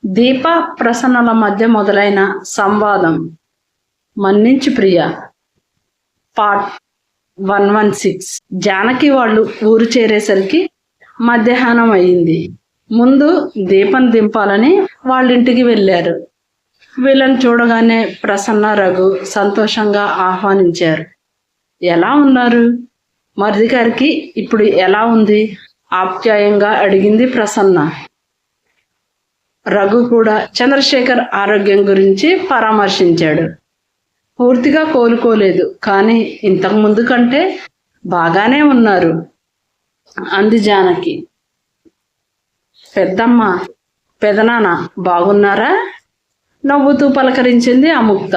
దీప ప్రసన్నల మధ్య మొదలైన సంవాదం. మన్నించు ప్రియ. పార్ట్ 116. జానకి వాళ్ళు ఊరు చేరేసరికి మధ్యాహ్నం అయింది. ముందు దీపం దింపాలని వాళ్ళింటికి వెళ్ళారు. వీళ్ళని చూడగానే ప్రసన్న, రఘు సంతోషంగా ఆహ్వానించారు. ఎలా ఉన్నారు? మరిది గారికి ఇప్పుడు ఎలా ఉంది? ఆప్యాయంగా అడిగింది ప్రసన్న. రఘు కూడా చంద్రశేఖర్ ఆరోగ్యం గురించి పరామర్శించాడు. పూర్తిగా కోలుకోలేదు, కానీ ఇంతకు ముందు కంటే బాగానే ఉన్నారు అంది జానకి. పెద్దమ్మ, పెదనాన్న బాగున్నారా? నవ్వుతూ పలకరించింది అముక్త.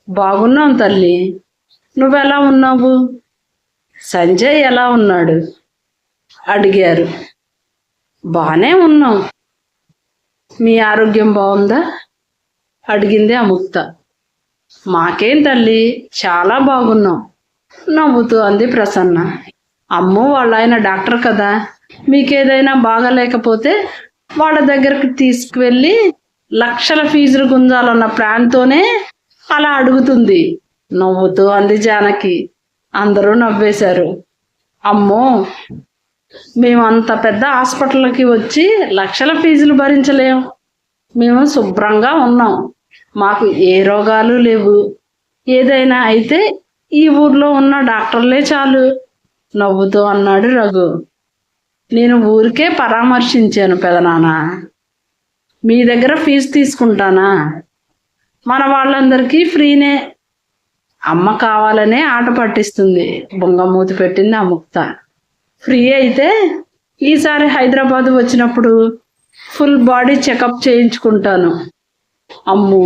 బాగున్నాం తల్లి, నువ్వెలా ఉన్నావు? సంజయ్ ఎలా ఉన్నాడు అడిగారు. బానే ఉన్నాం. మీ ఆరోగ్యం బాగుందా అడిగింది అముక్త. మాకేం తల్లి, చాలా బాగున్నాం నవ్వుతూ అంది ప్రసన్న. అమ్మో, వాళ్ళ ఆయన డాక్టర్ కదా, మీకేదైనా బాగాలేకపోతే వాళ్ళ దగ్గరికి తీసుకువెళ్ళి లక్షల ఫీజులు గుంజాలన్న ప్లాన్తోనే అలా అడుగుతుంది నవ్వుతూ అంది జానకి. అందరూ నవ్వేశారు. అమ్మో, మేము అంత పెద్ద హాస్పిటల్కి వచ్చి లక్షల ఫీజులు భరించలేం. మేము శుభ్రంగా ఉన్నాం, మాకు ఏ రోగాలు లేవు. ఏదైనా అయితే ఈ ఊర్లో ఉన్న డాక్టర్లే చాలు నవ్వుతూ అన్నాడు రఘు. నేను ఊరికే పరామర్శించాను పెదనాన్న, మీ దగ్గర ఫీజు తీసుకుంటానా? మన వాళ్ళందరికీ ఫ్రీనే. అమ్మ కావాలనే ఆట పట్టిస్తుంది బొంగమూతి పెట్టింది అముక్త. ఫ్రీ అయితే ఈసారి హైదరాబాద్ వచ్చినప్పుడు ఫుల్ బాడీ చెకప్ చేయించుకుంటాను అమ్ము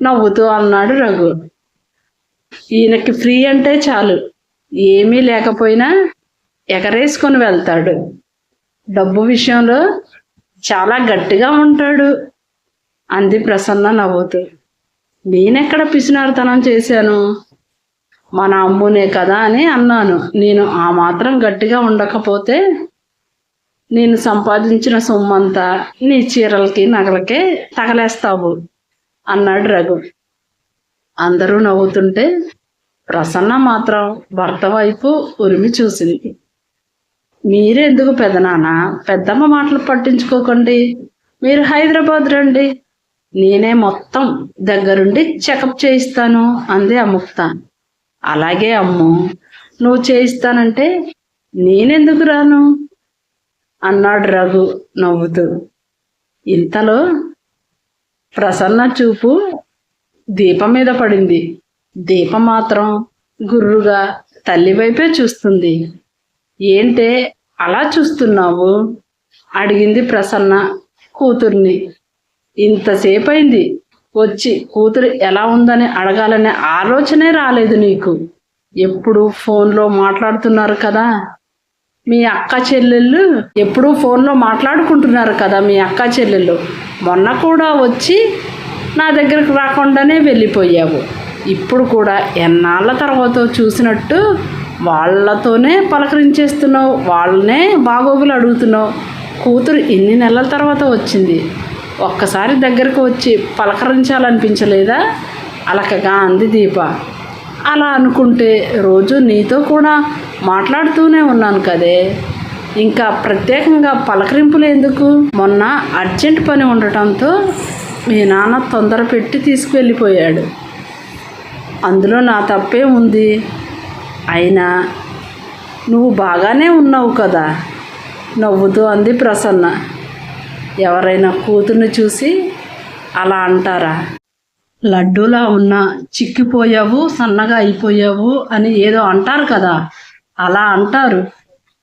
నవ్వుతూ అన్నాడు రఘు. ఈయనకి ఫ్రీ అంటే చాలు, ఏమీ లేకపోయినా ఎగరేసుకొని వెళ్తాడు. డబ్బు విషయంలో చాలా గట్టిగా ఉంటాడు అంది ప్రసన్న నవ్వుతూ. నేనెక్కడ పిసినారుతనం చేశాను? మన అమ్మునే కదా అని అన్నాను. నేను ఆ మాత్రం గట్టిగా ఉండకపోతే నేను సంపాదించిన సొమ్మంతా నీ చీరలకి నగలకే తగలేస్తావు అన్నాడు రఘు. అందరూ నవ్వుతుంటే ప్రసన్న మాత్రం భర్త వైపు ఉరిమి చూసింది. మీరెందుకు పెదనాన్న, పెద్దమ్మ మాటలు పట్టించుకోకండి, మీరు హైదరాబాద్ రండి, నేనే మొత్తం దగ్గరుండి చెకప్ చేయిస్తాను అంది అముక్త. అలాగే అమ్ము, నువ్వు చేయిస్తానంటే నేనెందుకు రాను అన్నాడు రఘు నవ్వుతూ. ఇంతలో ప్రసన్న చూపు దీపం మీద పడింది. దీపం మాత్రం గుర్రుగా తల్లి వైపే చూస్తుంది. ఏంటే అలా చూస్తున్నావు అడిగింది ప్రసన్న కూతుర్ని. ఇంతసేపు అయింది వచ్చి, కూతురు ఎలా ఉందని అడగాలనే ఆలోచనే రాలేదు నీకు? ఎప్పుడు ఫోన్లో మాట్లాడుతున్నారు కదా మీ అక్క చెల్లెళ్ళు, ఎప్పుడూ ఫోన్లో మాట్లాడుకుంటున్నారు కదా మీ అక్క చెల్లెళ్ళు. మొన్న కూడా వచ్చి నా దగ్గరకు రాకుండానే వెళ్ళిపోయావు. ఇప్పుడు కూడా ఎన్నాళ్ళ తర్వాత చూసినట్టు వాళ్ళతోనే పలకరించేస్తున్నావు, వాళ్ళనే బాగోగులు అడుగుతున్నావు. కూతురు ఎన్ని నెలల తర్వాత వచ్చింది, ఒక్కసారి దగ్గరకు వచ్చి పలకరించాలనిపించలేదా అలకగా అంది దీప. అలా అనుకుంటే రోజు నీతో కూడా మాట్లాడుతూనే ఉన్నాను కదే, ఇంకా ప్రత్యేకంగా పలకరింపులు ఎందుకు? మొన్న అర్జెంట్ పని ఉండటంతో మీ నాన్న తొందర పెట్టి తీసుకువెళ్ళిపోయాడు, అందులో నా తప్పే ఉంది. అయినా నువ్వు బాగానే ఉన్నావు కదా నవ్వుతూ అంది ప్రసన్న. ఎవరైనా కూతుర్ని చూసి అలా అంటారా? లడ్డూలా ఉన్నా చిక్కిపోయావు, సన్నగా అయిపోయావు అని ఏదో అంటారు కదా, అలా అంటారు.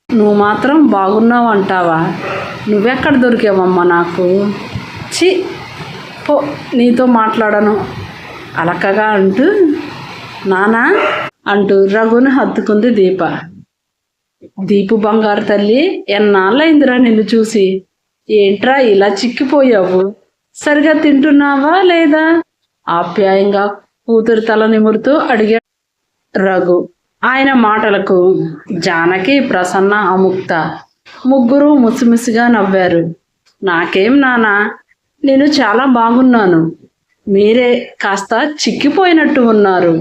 నువ్వు మాత్రం బాగున్నావు అంటావా? నువ్వెక్కడ దొరికావమ్మా నాకు? చి పో, నీతో మాట్లాడను అలకగా అంటూ నానా అంటూ రఘుని హత్తుకుంది దీప. దీపు బంగారు తల్లి, ఎన్నాళ్ళైందిరా నిన్ను చూసి? ఏంట్రా ఇలా చిక్కిపోయావు? సరిగా తింటున్నావా లేదా ఆప్యాయంగా కూతురు తల నిమురుతూ అడిగాడు రఘు. ఆయన మాటలకు జానకి, ప్రసన్న, అముక్త ముగ్గురు ముసిముసిగా నవ్వారు. నాకేం నానా, నేను చాలా బాగున్నాను. మీరే కాస్త చిక్కిపోయినట్టు ఉన్నారు.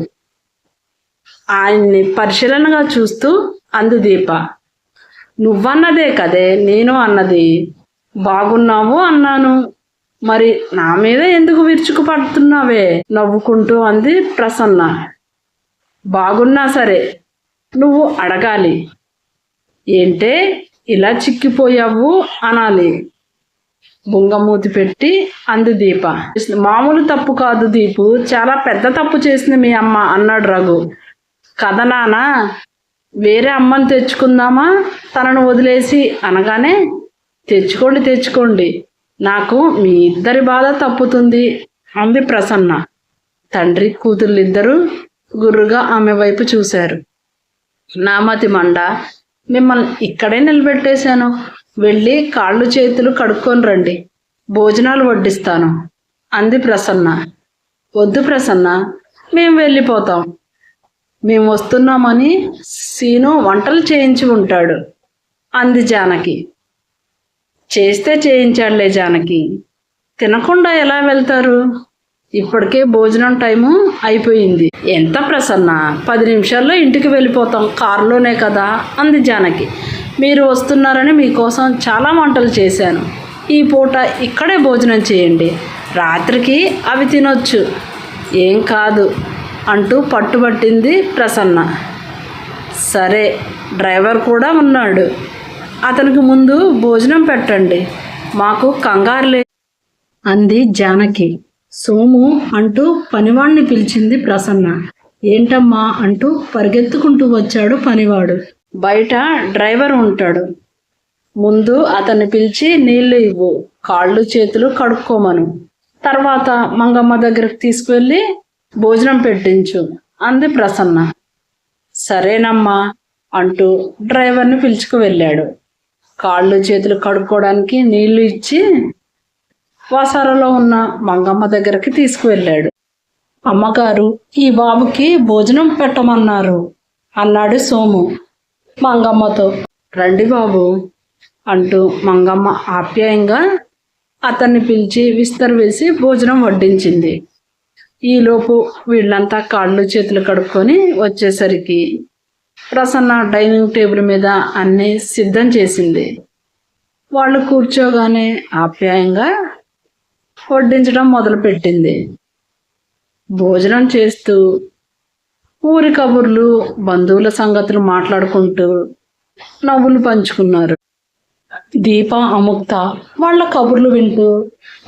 ఆయన్ని పరిశీలనగా చూస్తూ అంది దీప. నువ్వన్నదే కదే నేను అన్నది. బాగున్నావు అన్నాను. మరి నా మీద ఎందుకు విరుచుకుపడుతున్నావే? నవ్వుకుంటూ అంది ప్రసన్న. బాగున్నా సరే నువ్వు అడగాలి. ఏంటే ఇలా చిక్కిపోయావు అనాలి. బుంగమూతి పెట్టి అంది దీప. మామూలు తప్పు కాదు దీపు, చాలా పెద్ద తప్పు చేసింది మీ అమ్మ అన్నాడు రఘు. కథ నాన్న, వేరే అమ్మని తెచ్చుకుందామా తనను వదిలేసి అనగానే, తెచ్చుకోండి నాకు మీ ఇద్దరి బాధ తప్పుతుంది అంది ప్రసన్న. తండ్రి కూతుళ్ళిద్దరూ గుర్రుగా ఆమె వైపు చూశారు. నామతి మండ, మిమ్మల్ని ఇక్కడే నిలబెట్టేశాను. వెళ్ళి కాళ్ళు చేతులు కడుక్కొని రండి, భోజనాలు వడ్డిస్తాను అంది ప్రసన్న. వద్దు ప్రసన్న, మేము వెళ్ళిపోతాం. మేము వస్తున్నామని సీను వంటలు చేయించి ఉంటాడు అంది జానకి. చేస్తే చేయించాడులే జానకి, తినకుండా ఎలా వెళ్తారు? ఇప్పటికే భోజనం టైము అయిపోయింది. ఎంత ప్రసన్న, 10 నిమిషాల్లో ఇంటికి వెళ్ళిపోతాం, కారులోనే కదా అంది జానకి. మీరు వస్తున్నారని మీకోసం చాలా వంటలు చేశాను. ఈ పూట ఇక్కడే భోజనం చేయండి, రాత్రికి అవి తినొచ్చు, ఏం కాదు అంటూ పట్టుబట్టింది ప్రసన్న. సరే, డ్రైవర్ కూడా ఉన్నాడు, అతనికి ముందు భోజనం పెట్టండి, మాకు కంగారులే అంది జానకి. సోము అంటూ పనివాణ్ణి పిలిచింది ప్రసన్న. ఏంటమ్మా అంటూ పరిగెత్తుకుంటూ వచ్చాడు పనివాడు. బయట డ్రైవర్ ఉంటాడు, ముందు అతన్ని పిలిచి నీళ్లు ఇవ్వు, కాళ్ళు చేతులు కడుక్కోమను, తర్వాత మంగమ్మ దగ్గరకు తీసుకువెళ్ళి భోజనం పెట్టించు అంది ప్రసన్న. సరేనమ్మా అంటూ డ్రైవర్ని పిలుచుకు వెళ్ళాడు. కాళ్ళు చేతులు కడుక్కోవడానికి నీళ్లు ఇచ్చి వాసారలో ఉన్న మంగమ్మ దగ్గరికి తీసుకువెళ్ళాడు. అమ్మగారు, ఈ బాబుకి భోజనం పెట్టమన్నారు అన్నాడు సోము మంగమ్మతో. రండి బాబు అంటూ మంగమ్మ ఆప్యాయంగా అతన్ని పిలిచి విస్తరు వేసి భోజనం వడ్డించింది. ఈలోపు వీళ్ళంతా కాళ్ళు చేతులు కడుక్కొని వచ్చేసరికి ప్రసన్న డైనింగ్ టేబుల్ మీద అన్నీ సిద్ధం చేసింది. వాళ్ళు కూర్చోగానే ఆప్యాయంగా వడ్డించడం మొదలుపెట్టింది. భోజనం చేస్తూ ఊరి కబుర్లు, బంధువుల సంగతులు మాట్లాడుకుంటూ నవ్వులు పంచుకున్నారు. దీప, అముక్త వాళ్ళ కబుర్లు వింటూ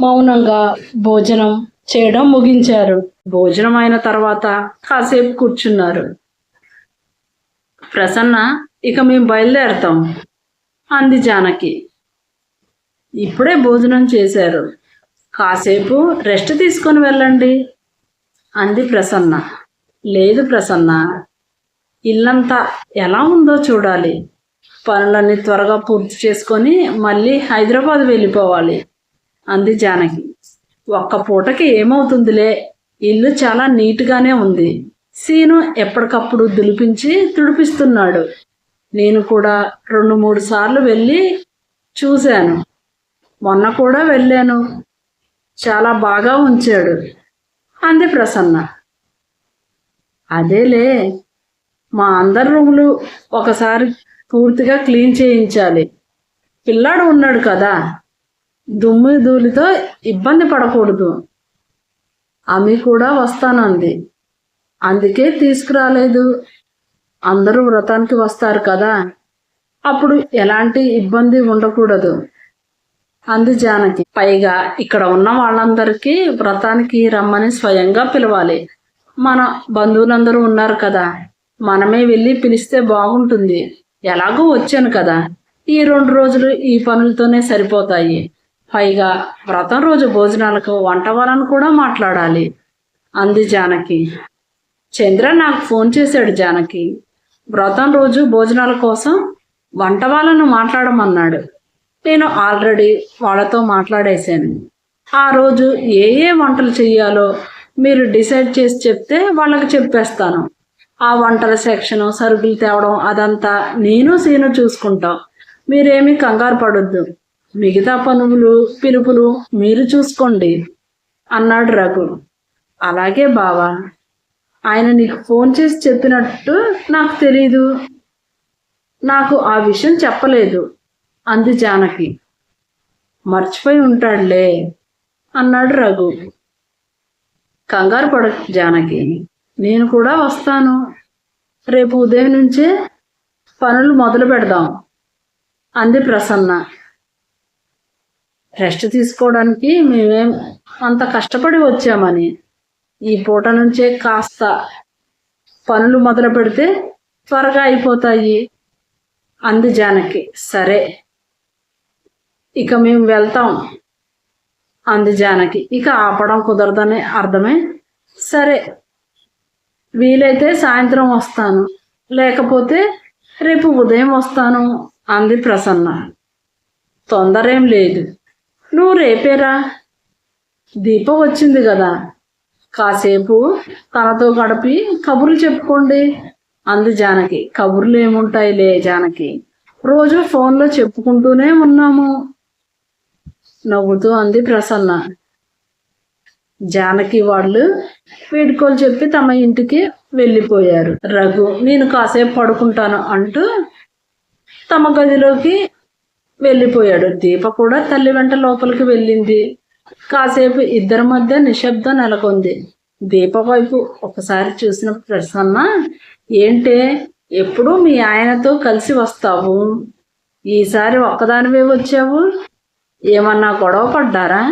మౌనంగా భోజనం చేయడం ముగించారు. భోజనం అయిన తర్వాత కాసేపు కూర్చున్నారు. ప్రసన్న, ఇక మేము బయలుదేరతాం అంది జానకి. ఇప్పుడే భోజనం చేశారు, కాసేపు రెస్ట్ తీసుకొని వెళ్ళండి అంది ప్రసన్న. లేదు ప్రసన్న, ఇల్లంతా ఎలా ఉందో చూడాలి, పనులన్నీ త్వరగా పూర్తి చేసుకొని మళ్ళీ హైదరాబాద్ వెళ్ళిపోవాలి అంది జానకి. ఒక్క పూటకి ఏమవుతుందిలే, ఇల్లు చాలా నీట్గానే ఉంది. సీను ఎప్పటికప్పుడు దులిపించి తుడిపిస్తున్నాడు. నేను కూడా 2-3 సార్లు వెళ్ళి చూశాను. మొన్న కూడా వెళ్ళాను, చాలా బాగా ఉంచాడు అంది ప్రసన్న. అదేలే, మా అందరి రూములు ఒకసారి పూర్తిగా క్లీన్ చేయించాలి. పిల్లాడు ఉన్నాడు కదా, దుమ్ము ధూళితో ఇబ్బంది పడకూడదు. ఆమె కూడా వస్తానంది, అందుకే తీసుకురాలేదు. అందరూ వ్రతానికి వస్తారు కదా, అప్పుడు ఎలాంటి ఇబ్బంది ఉండకూడదు అంది జానకి. పైగా ఇక్కడ ఉన్న వాళ్ళందరికీ వ్రతానికి రమ్మని స్వయంగా పిలవాలి. మన బంధువులందరూ ఉన్నారు కదా, మనమే వెళ్ళి పిలిస్తే బాగుంటుంది. ఎలాగో వచ్చాను కదా, ఈ 2 రోజులు ఈ పనులతోనే సరిపోతాయి. పైగా వ్రతం రోజు భోజనాలకు వంట వాళ్ళను కూడా మాట్లాడాలి అంది జానకి. చంద్ర నాకు ఫోన్ చేశాడు జానకి, వ్రతం రోజు భోజనాల కోసం వంట వాళ్ళను మాట్లాడమన్నాడు. నేను ఆల్రెడీ వాళ్ళతో మాట్లాడేశాను. ఆ రోజు ఏ ఏ వంటలు చెయ్యాలో మీరు డిసైడ్ చేసి చెప్తే వాళ్ళకి చెప్పేస్తాను. ఆ వంటల సెక్షను, సరుకులు తేవడం అదంతా నేను సీను చూసుకుంటాం. మీరేమీ కంగారు పడొద్దు. మిగతా పనులు పిలుపులు మీరు చూసుకోండి అన్నాడు రఘు. అలాగే బావా, ఆయన నీకు ఫోన్ చేసి చెప్పినట్టు నాకు తెలీదు, నాకు ఆ విషయం చెప్పలేదు అంది జానకి. మర్చిపోయి ఉంటాడులే అన్నాడు రఘు. కంగారు పడకు జానకి, నేను కూడా వస్తాను. రేపు ఉదయం నుంచే పనులు మొదలు పెడదాం అంది ప్రసన్న. రెస్ట్ తీసుకోవడానికి మేమేం అంత కష్టపడి వచ్చామని, ఈ పూట నుంచే కాస్త పనులు మొదలు పెడితే త్వరగా అయిపోతాయి అంది జానకి. సరే, ఇక మేము వెళ్తాం అంది జానకి. ఇక ఆపడం కుదరదని అర్థమే. సరే, వీలైతే సాయంత్రం వస్తాను, లేకపోతే రేపు ఉదయం వస్తాను అంది ప్రసన్న. తొందరేం లేదు, నువ్వు రేపేరా, దీప వచ్చింది కదా, కాసేపు తనతో గడిపి కబుర్లు చెప్పుకోండి అంది జానకి. కబుర్లు ఏముంటాయిలే జానకి, రోజు ఫోన్లో చెప్పుకుంటూనే ఉన్నాము నవ్వుతూ అంది ప్రసన్న. జానకి వాళ్ళు వీడ్కోలు చెప్పి తమ ఇంటికి వెళ్ళిపోయారు. రఘు నేను కాసేపు పడుకుంటాను అంటూ తమ గదిలోకి వెళ్ళిపోయాడు. దీప కూడా తల్లి వెంట లోపలికి వెళ్ళింది. కాసేపు ఇద్దరి మధ్య నిశ్శబ్దం నెలకొంది. దీప వైపు ఒకసారి చూసిన ప్రసన్న, ఏంటే ఎప్పుడూ మీ ఆయనతో కలిసి వస్తావు, ఈసారి ఒక్కదానివే వచ్చావు, ఏమన్నా గొడవ పడ్డారా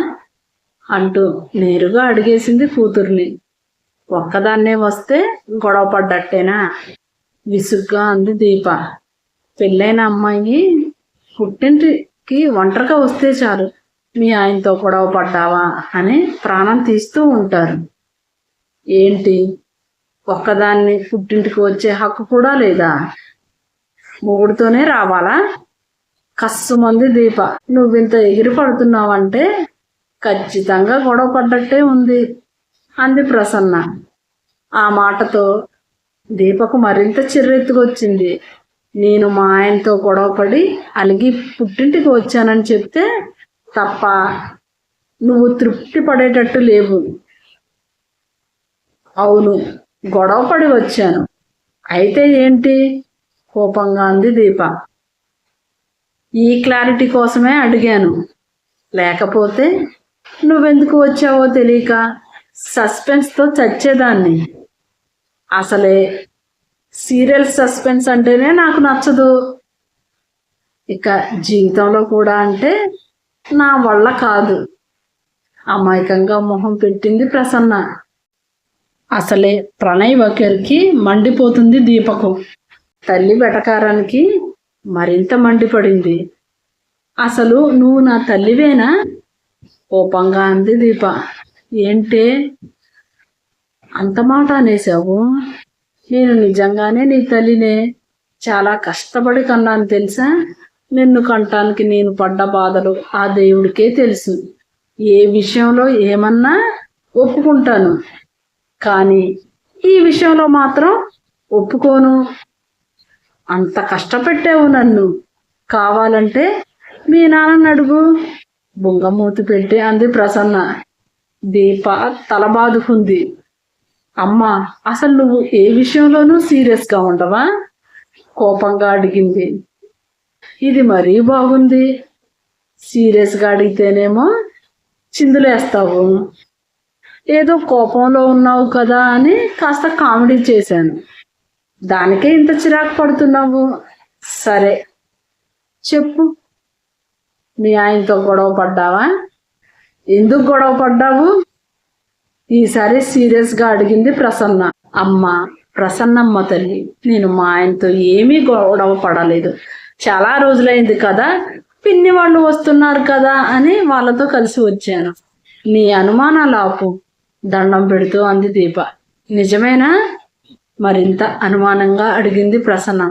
అంటూ నేరుగా అడిగేసింది కూతుర్ని. ఒక్కదాన్నే వస్తే గొడవ పడ్డట్టేనా విసుగ్గా అంది దీప. పెళ్ళైన అమ్మాయి పుట్టింటికి ఒంటరిగా వస్తే చాలు మీ ఆయనతో గొడవ పడ్డావా అని ప్రాణం తీస్తూ ఉంటారు. ఏంటి, ఒక్కదాన్ని పుట్టింటికి వచ్చే హక్కు కూడా లేదా, మొగుడుతోనే రావాలా కస్సుమంది దీప. నువ్వింత ఎగిరి పడుతున్నావంటే ఖచ్చితంగా గొడవ పడ్డట్టే ఉంది అంది ప్రసన్న. ఆ మాటతో దీపకు మరింత చిర్రెత్తుకొచ్చింది. నేను మా ఆయనతో గొడవపడి అలిగి పుట్టింటికి వచ్చానని చెప్తే తప్ప నువ్వు తృప్తి పడేటట్టు లేవు. అవును, గొడవపడి వచ్చాను. అయితే ఏంటి కోపంగా అంది దీప. ఈ క్లారిటీ కోసమే అడిగాను, లేకపోతే నువ్వెందుకు వచ్చావో తెలియక సస్పెన్స్తో చచ్చేదాన్ని. అసలే సీరియల్ సస్పెన్స్ అంటేనే నాకు నచ్చదు, ఇక జీవితంలో కూడా అంటే నా వల్ల కాదు అమాయకంగా మొహం పెట్టింది ప్రసన్న. అసలే ప్రణయ్ ఒకరికి మండిపోతుంది దీపకు. తల్లి వెటకారానికి మరింత మండిపడింది. అసలు నువ్వు నా తల్లివేనా కోపంగా అంది దీప. ఏంటే అంత మాట అనేసావు, నేను నిజంగానే నీ తల్లినే, చాలా కష్టపడి కన్నాను తెలుసా. నిన్ను కంటానికి నేను పడ్డ బాధలు ఆ దేవుడికే తెలుసు. ఏ విషయంలో ఏమన్నా ఒప్పుకుంటాను, కానీ ఈ విషయంలో మాత్రం ఒప్పుకోను. అంత కష్టపెట్టావు నన్ను, కావాలంటే మీ నాన్నని అడుగు బుంగమూతి పెట్టి అంది ప్రసన్న. దీప తల బాదుకుంది. అమ్మా, అసలు నువ్వు ఏ విషయంలోనూ సీరియస్గా ఉండవా కోపంగా అడిగింది. ఇది మరీ బాగుంది, సీరియస్గా అడిగితేనేమో చిందులేస్తావు, ఏదో కోపంలో ఉన్నావు కదా అని కాస్త కామెడీ చేశాను, దానికే ఇంత చిరాకు పడుతున్నావు. సరే చెప్పు, మీ ఆయనతో గొడవ పడ్డావా, ఎందుకు గొడవ పడ్డావు ఈసారి సీరియస్గా అడిగింది ప్రసన్న. అమ్మ ప్రసన్నమ్మ తల్లి, నేను మా ఆయనతో ఏమీ గొడవ పడలేదు, చాలా రోజులైంది కదా, పిన్ని వాళ్ళు వస్తున్నారు కదా అని వాళ్ళతో కలిసి వచ్చాను. నీ అనుమానాలు ఆపు దండం పెడుతూ అంది దీప. నిజమేనా మరింత అనుమానంగా అడిగింది ప్రసన్న.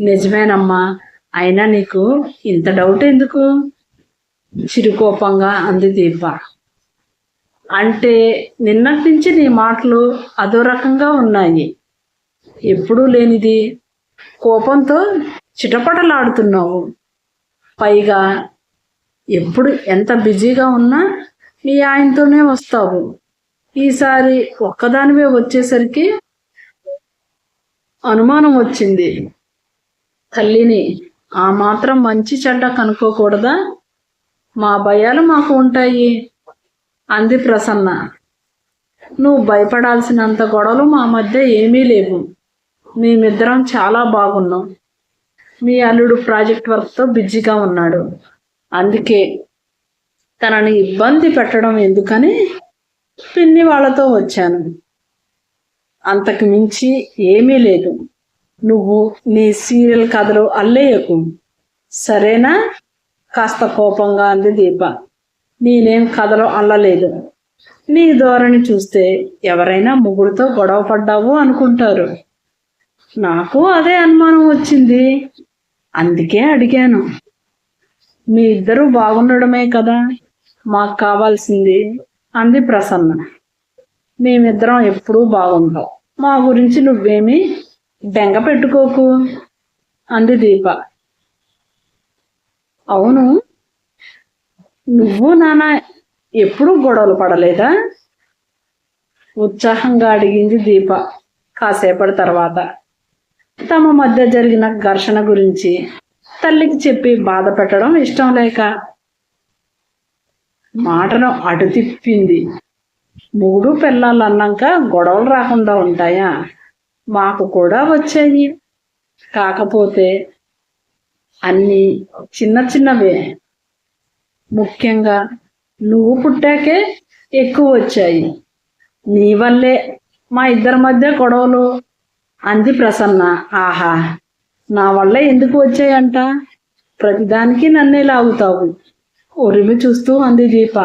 నిజమేనమ్మా, అయినా నీకు ఇంత డౌట్ ఎందుకు చిరుకోపంగా అంది దీప. అంటే నిన్నటి నుంచి నీ మాటలు అదో రకంగా ఉన్నాయి, ఎప్పుడూ లేనిది కోపంతో చిటపటలాడుతున్నావు, పైగా ఎప్పుడు ఎంత బిజీగా ఉన్నా మీ ఆయనతోనే వస్తావు. ఈసారి ఒక్కదానివే వచ్చేసరికి అనుమానం వచ్చింది. తల్లిని ఆ మాత్రం మంచి చెడ్డ కనుక్కోకూడదా? మా భయాలు మాకు ఉంటాయి అంది ప్రసన్న. నువ్వు భయపడాల్సినంత గొడవలు మా మధ్య ఏమీ లేవు. మేమిద్దరం చాలా బాగున్నాం. మీ అల్లుడు ప్రాజెక్ట్ వర్క్తో బిజీగా ఉన్నాడు. అందుకే తనని ఇబ్బంది పెట్టడం ఎందుకని పిన్ని వాళ్ళతో వచ్చాను. అంతకు మించి ఏమీ లేదు. నువ్వు నీ సీరియల్ కథలు అల్లేయకు, సరేనా? కాస్త కోపంగా అంది దీప. నేనేం కథలు అల్లలేదు. నీ ధోరణి చూస్తే ఎవరైనా మొగుడుతో గొడవ పడ్డావు అనుకుంటారు. నాకు అదే అనుమానం వచ్చింది, అందుకే అడిగాను. మీ ఇద్దరూ బాగుండడమే కదా మాకు కావాల్సింది అంది ప్రసన్న. మేమిద్దరం ఎప్పుడూ బాగుంటాం. మా గురించి నువ్వేమీ బెంగ పెట్టుకోకు అంది దీప. అవును, నువ్వు నాన్న ఎప్పుడూ గొడవలు పడలేదా? ఉత్సాహంగా అడిగింది దీప. కాసేపటి తర్వాత తమ మధ్య జరిగిన ఘర్షణ గురించి తల్లికి చెప్పి బాధ పెట్టడం ఇష్టం లేక మాటను అటు తిప్పింది. మూడు పిల్లలు అన్నాక గొడవలు రాకుండా ఉంటాయా? మాకు కూడా వచ్చాయి. కాకపోతే అన్నీ చిన్న చిన్నవే. ముఖ్యంగా నువ్వు పుట్టాకే ఎక్కువ వచ్చాయి. నీ వల్లే మా ఇద్దరి మధ్య గొడవలు అంది ప్రసన్న. ఆహా, నా వల్ల ఎందుకు వచ్చాయంట? ప్రతిదానికి నన్నే లాగుతావు ఉరిమి చూస్తూ అంది దీప.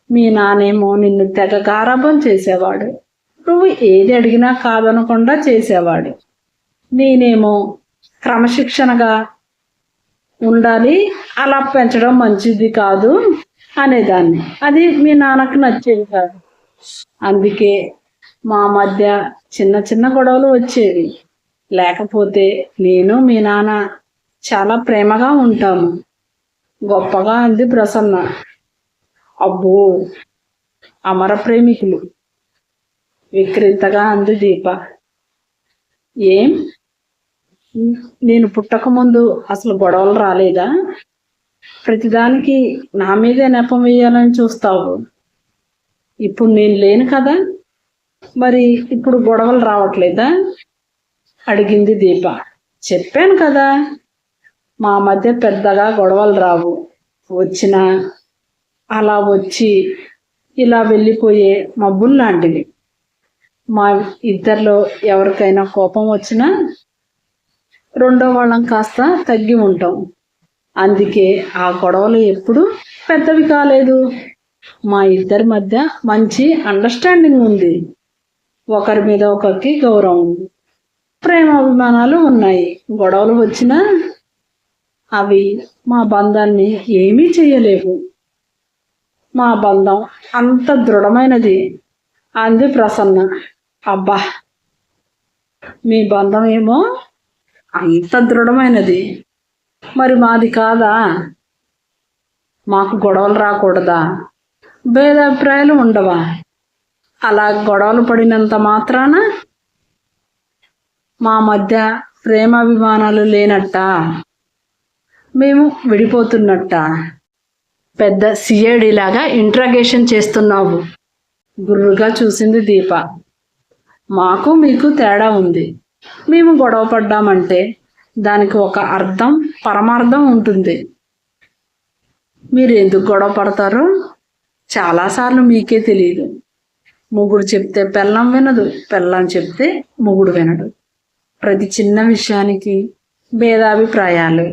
మీ నానేమో నిన్ను తెగ గారాబం చేసేవాడు. నువ్వు ఏది అడిగినా కాదనకుండా చేసేవాడు. నేనేమో క్రమశిక్షణగా ఉండాలి, అలా పెంచడం మంచిది కాదు అనేదాన్ని. అది మీ నాన్నకు నచ్చేది కాదు. అందుకే మా మధ్య చిన్న చిన్న గొడవలు వచ్చేవి. లేకపోతే నేను మీ నాన్న చాలా ప్రేమగా ఉంటాము గొప్పగా అంది ప్రసన్న. అబ్బో, అమర ప్రేమికులు విక్రింతగా అంది దీప. ఏం, నేను పుట్టకముందు అసలు గొడవలు రాలేదా? ప్రతిదానికి నా మీదే నెపం వేయాలని చూస్తావు. ఇప్పుడు నేను లేను కదా, మరి ఇప్పుడు గొడవలు రావట్లేదా అడిగింది దీప. చెప్పాను కదా, మా మధ్య పెద్దగా గొడవలు రావు. వచ్చినా అలా వచ్చి ఇలా వెళ్ళిపోయే మబ్బులు లాంటివి. మా ఇద్దరిలో ఎవరికైనా కోపం వచ్చినా రెండో వాళ్ళం కాస్త తగ్గి ఉంటాం. అందుకే ఆ గొడవలు ఎప్పుడు పెద్దవి కాలేదు. మా ఇద్దరి మధ్య మంచి అండర్స్టాండింగ్ ఉంది. ఒకరి మీద ఒకరికి గౌరవం, ప్రేమాభిమానాలు ఉన్నాయి. గొడవలు వచ్చినా అవి మా బంధాన్ని ఏమీ చేయలేవు. మా బంధం అంత దృఢమైనది అంది ప్రసన్న. అబ్బా, మీ బంధం ఏమో అంత దృఢమైనది, మరి మాది కాదా? మాకు గొడవలు రాకూడదా? భేదాభిప్రాయాలు ఉండవా? అలా గొడవలు పడినంత మాత్రాన మా మధ్య ప్రేమాభిమానాలు లేనట్ట? మేము విడిపోతున్నట్ట? పెద్ద సిఐడిలాగా ఇంట్రాగేషన్ చేస్తున్నావు గుర్రుగా చూసింది దీప. మాకు మీకు తేడా ఉంది. మేము గొడవ పడ్డామంటే దానికి ఒక అర్థం, పరమార్థం ఉంటుంది. మీరు ఎందుకు గొడవ పడతారో చాలాసార్లు మీకే తెలియదు. మొగుడు చెప్తే పెళ్ళాం వినదు, పెళ్ళాం చెప్తే మొగుడు వినడు. ప్రతి చిన్న విషయానికి భేదాభిప్రాయాలు.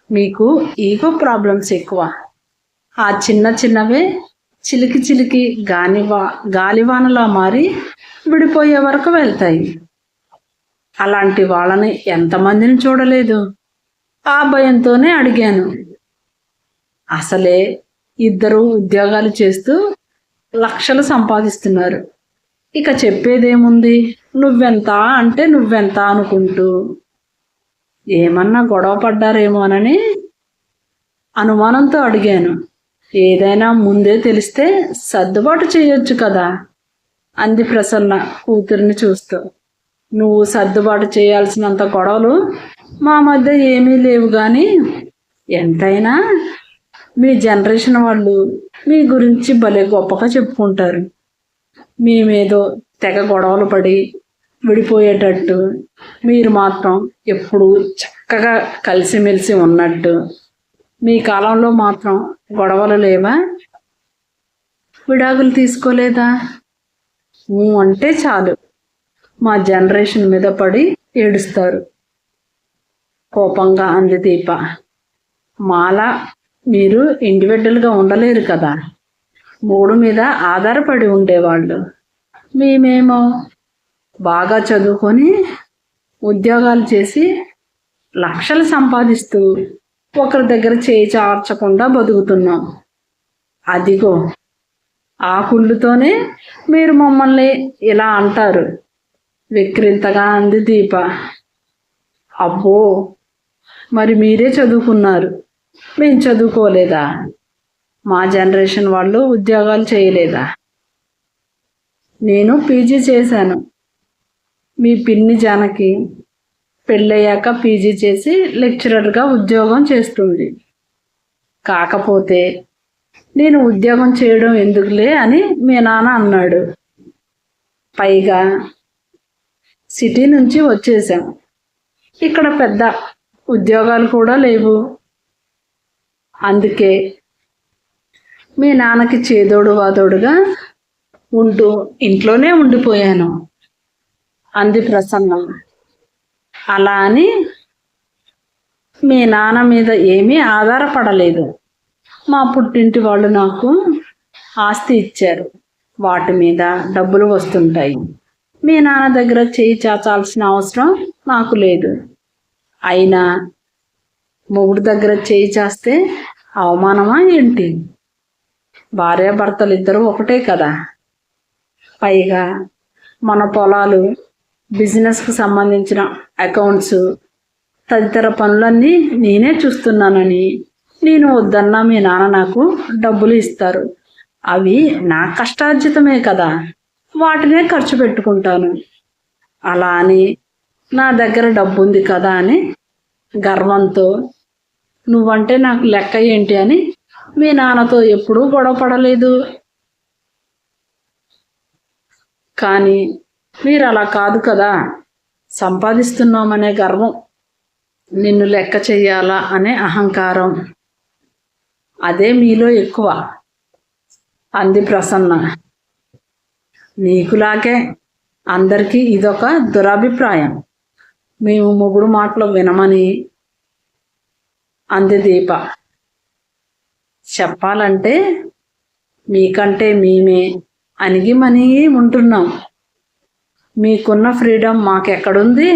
మీకు ఈగో ప్రాబ్లమ్స్ ఎక్కువ. ఆ చిన్న చిన్నవే చిలికి చిలికి గాలివానలా మారి విడిపోయే వరకు వెళ్తాయి. అలాంటి వాళ్ళని ఎంతమందిని చూడలేదు. ఆ భయంతోనే అడిగాను. అసలే ఇద్దరు ఉద్యోగాలు చేస్తూ లక్షలు సంపాదిస్తున్నారు. ఇక చెప్పేదేముంది? నువ్వెంత అంటే నువ్వెంత అనుకుంటూ ఏమన్నా గొడవ పడ్డారేమోనని అనుమానంతో అడిగాను. ఏదైనా ముందే తెలిస్తే సర్దుబాటు చేయొచ్చు కదా అంది ప్రసన్న కూతురిని చూస్తూ. నువ్వు సర్దుబాటు చేయాల్సినంత గొడవలు మా మధ్య ఏమీ లేవు, కానీ ఎంతైనా మీ జనరేషన్ వాళ్ళు మీ గురించి భలే గొప్పగా చెప్పుకుంటారు. మేమేదో తెగ గొడవలు పడి విడిపోయేటట్టు, మీరు మాత్రం ఎప్పుడు చక్కగా కలిసిమెలిసి ఉన్నట్టు. మీ కాలంలో మాత్రం గొడవలు లేవా? విడాకులు తీసుకోలేదా? అంటే చాలు మా జనరేషన్ మీద పడి ఏడుస్తారు కోపంగా అంది దీప. మాలా మీరు ఇండివిజువల్గా ఉండలేరు కదా, మూడు మీద ఆధారపడి ఉండేవాళ్ళు. మేమేమో బాగా చదువుకొని ఉద్యోగాలు చేసి లక్షలు సంపాదిస్తూ ఒకరి దగ్గర చేయి చార్చకుండా బతుకుతున్నాం. అదిగో ఆ కుళ్ళుతోనే మీరు మమ్మల్ని ఇలా అంటారు విక్రింతగా అంది దీప. అబ్బో, మరి మీరే చదువుకున్నారు, మేము చదువుకోలేదా? మా జనరేషన్ వాళ్ళు ఉద్యోగాలు చేయలేదా? నేను పీజీ చేశాను. మీ పిన్ని జానకి పెళ్ళయ్యాక పీజీ చేసి లెక్చరర్గా ఉద్యోగం చేస్తుంది. కాకపోతే నేను ఉద్యోగం చేయడం ఎందుకులే అని మీ నాన్న అన్నాడు. పైగా సిటీ నుంచి వచ్చేసాం, ఇక్కడ పెద్ద ఉద్యోగాలు కూడా లేవు. అందుకే మీ నాన్నకి చేదోడు వాదోడుగా ఉంటూ ఇంట్లోనే ఉండిపోయాను అంది ప్రసన్న. అలా అని మీ నాన్న మీద ఏమీ ఆధారపడలేదు. మా పుట్టింటి వాళ్ళు నాకు ఆస్తి ఇచ్చారు, వాటి మీద డబ్బులు వస్తుంటాయి. మీ నాన్న దగ్గర చేయి చాచాల్సిన అవసరం నాకు లేదు. అయినా మొగుడు దగ్గర చేయి చాస్తే అవమానమా ఏంటి? భార్యాభర్తలు ఇద్దరు ఒకటే కదా. పైగా మన పొలాలు, బిజినెస్కు సంబంధించిన అకౌంట్స్ తదితర పనులన్నీ నేనే చూస్తున్నానని నేను వద్దన్నా మీ నాన్న నాకు డబ్బులు ఇస్తారు. అవి నా కష్టార్జితమే కదా, వాటినే ఖర్చు పెట్టుకుంటాను. అలా అని నా దగ్గర డబ్బు ఉంది కదా అని గర్వంతో నువ్వంటే నాకు లెక్క ఏంటి అని మీ నాన్నతో ఎప్పుడూ గొడవ పడలేదు. కానీ మీరు అలా కాదు కదా, సంపాదిస్తున్నామనే గర్వం, నిన్ను లెక్క చెయ్యాలా అనే అహంకారం, అదే మీలో ఎక్కువ అంది ప్రసన్న. నీకులాగే అందరికీ ఇదొక దురభిప్రాయం, మేము మొగుడు మాటలు వినమని అంది దీప. చెప్పాలంటే మీకంటే మేమే అణిగి మణిగి ఉంటున్నాం. మీకున్న ఫ్రీడమ్ మాకెక్కడుంది?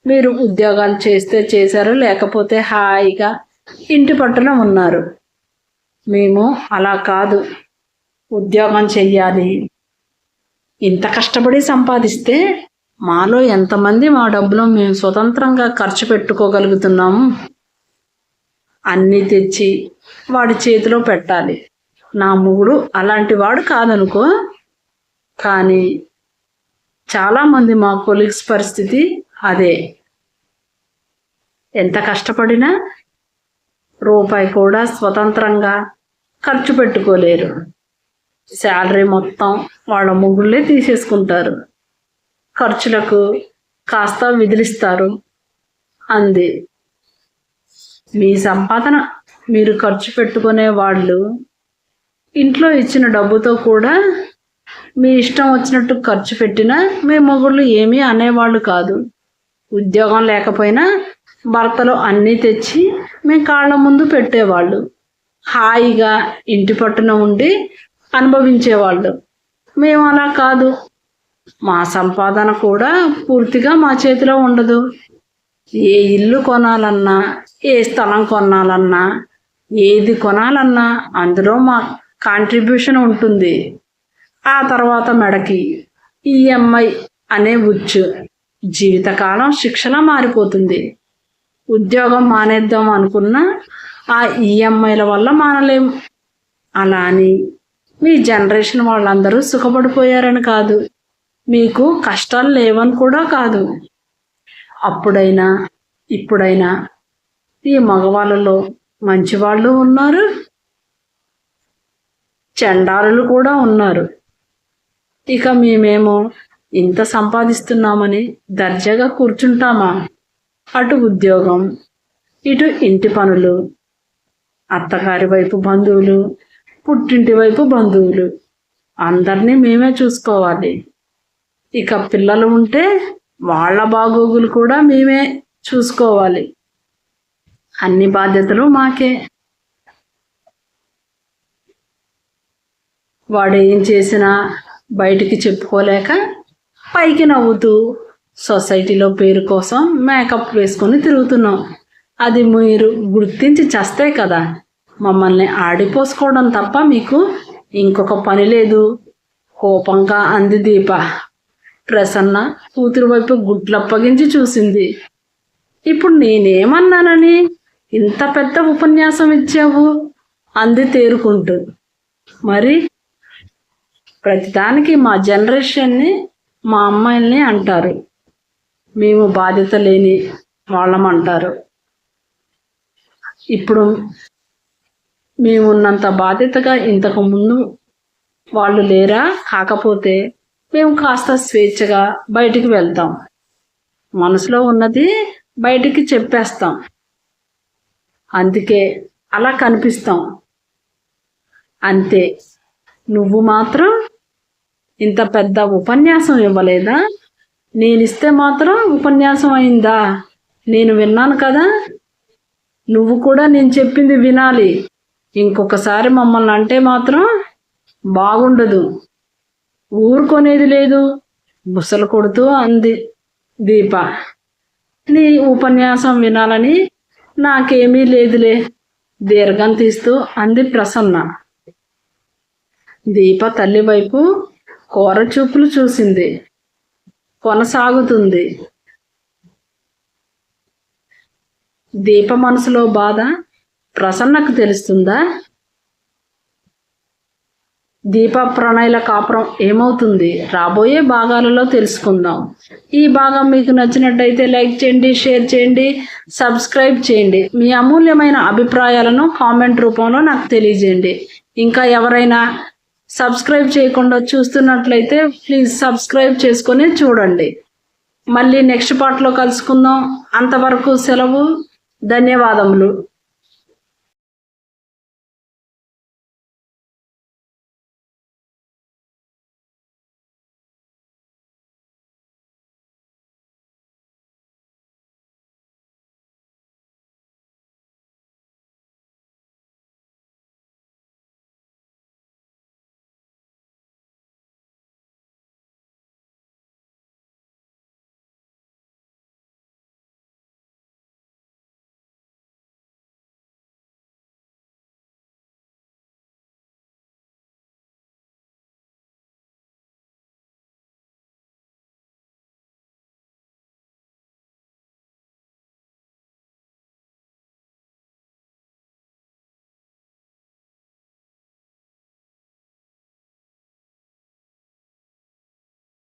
మీరు ఉద్యోగాలు చేస్తే చేశారు, లేకపోతే హాయిగా ఇంటి పట్టున ఉన్నారు. మేము అలా కాదు, ఉద్యోగం చెయ్యాలి. ఇంత కష్టపడి సంపాదిస్తే మాలో ఎంతమంది మా డబ్బులు మేము స్వతంత్రంగా ఖర్చు పెట్టుకోగలుగుతున్నాము? అన్నీ తెచ్చి వాడి చేతిలో పెట్టాలి. నా మొగుడు అలాంటి వాడు కాదనుకో, కానీ చాలామంది మా కొలీగ్స్ పరిస్థితి అదే. ఎంత కష్టపడినా రూపాయి కూడా స్వతంత్రంగా ఖర్చు పెట్టుకోలేరు. శాలరీ మొత్తం వాళ్ళ మొగుళ్ళే తీసేసుకుంటారు, ఖర్చులకు కాస్త విదిలిస్తారు అంది. మీ సంపాదన మీరు ఖర్చు పెట్టుకునే వాళ్ళు ఇంట్లో ఇచ్చిన డబ్బుతో కూడా మీ ఇష్టం వచ్చినట్టు ఖర్చు పెట్టినా మీ మొగుళ్ళు ఏమీ అనేవాళ్ళు కాదు. ఉద్యోగం లేకపోయినా భర్తలు అన్నీ తెచ్చి మీ కాళ్ళ ముందు పెట్టేవాళ్ళు. హాయిగా ఇంటి పట్టున ఉండి అనుభవించేవాళ్ళు. మేము అలా కాదు. మా సంపాదన కూడా పూర్తిగా మా చేతిలో ఉండదు. ఏ ఇల్లు కొనాలన్నా, ఏ స్థలం కొనాలన్నా, ఏది కొనాలన్నా అందులో మా కాంట్రిబ్యూషన్ ఉంటుంది. ఆ తర్వాత మెడకి ఈఎంఐ అనే ఉచ్చు జీవితకాలం శిక్షలా మారిపోతుంది. ఉద్యోగం మానేద్దాం అనుకున్నా ఆ ఈఎంఐల వల్ల మానలేం. అలా అని మీ జనరేషన్ వాళ్ళందరూ సుఖపడిపోయారని కాదు, మీకు కష్టాలు లేవని కూడా కాదు. అప్పుడైనా ఇప్పుడైనా ఈ మగవాళ్ళలో మంచివాళ్ళు ఉన్నారు, చండాలులు కూడా ఉన్నారు. ఇక మేమేమో ఇంత సంపాదిస్తున్నామని దర్జాగా కూర్చుంటామా? అటు ఉద్యోగం, ఇటు ఇంటి పనులు, అత్తగారి వైపు బంధువులు, పుట్టింటి వైపు బంధువులు, అందరినీ మేమే చూసుకోవాలి. ఇక పిల్లలు ఉంటే వాళ్ళ బాగోగులు కూడా మేమే చూసుకోవాలి. అన్ని బాధ్యతలు మాకే. వాడు ఏం చేసినా బయటికి చెప్పుకోలేక పైకి నవ్వుతూ సొసైటీలో పేరు కోసం మేకప్ వేసుకొని తిరుగుతున్నాం. అది మీరు గుర్తించి చస్తే కదా. మమ్మల్ని ఆడిపోసుకోవడం తప్ప మీకు ఇంకొక పని లేదు, కోపంగా అంది దీప. ప్రసన్న కూతురు వైపు గుడ్లప్పగించి చూసింది. ఇప్పుడు నేనేమన్నానని ఇంత పెద్ద ఉపన్యాసం ఇచ్చావు అంది తేరుకుంటూ. మరి ప్రతిదానికి మా జనరేషన్ని, మా అమ్మాయిల్ని అంటారు, మేము బాధ్యత లేని వాళ్ళమంటారు. ఇప్పుడు మేమున్నంత బాధ్యతగా ఇంతకు ముందు వాళ్ళు లేరా? కాకపోతే మేము కాస్త స్వేచ్ఛగా బయటికి వెళ్తాం, మనసులో ఉన్నది బయటికి చెప్పేస్తాం, అందుకే అలా కనిపిస్తాం అంతే. నువ్వు మాత్రం ఇంత పెద్ద ఉపన్యాసం ఇవ్వలేదా? నేనిస్తే మాత్రం ఉపన్యాసం అయిందా? నేను విన్నాను కదా. నువ్వు కూడా నేను చెప్పింది వినాలి. ఇంకొకసారి మమ్మల్ని అంటే మాత్రం బాగుండదు. ఊరుకొనేది లేదు, బుసలు కొడుతూ అంది దీప. నీ ఉపన్యాసం వినాలని నాకేమీ లేదులే, దీర్ఘం తీస్తూ అంది ప్రసన్న. దీప తల్లి వైపు కోర చూపులు చూసింది. కొనసాగుతుంది. దీప మనసులో బాధ ప్రసన్నకు తెలుస్తుందా? దీప ప్రణయ్ల కాపురం ఏమవుతుంది రాబోయే భాగాలలో తెలుసుకుందాం. ఈ భాగం మీకు నచ్చినట్టయితే లైక్ చేయండి, షేర్ చేయండి, సబ్స్క్రైబ్ చేయండి. మీ అమూల్యమైన అభిప్రాయాలను కామెంట్ రూపంలో నాకు తెలియజేయండి. ఇంకా ఎవరైనా సబ్స్క్రైబ్ చేయకుండా చూస్తున్నట్లయితే ప్లీజ్ సబ్స్క్రైబ్ చేసుకొని చూడండి. మళ్ళీ నెక్స్ట్ పార్ట్లో కలుసుకుందాం. అంతవరకు సెలవు. ధన్యవాదములు.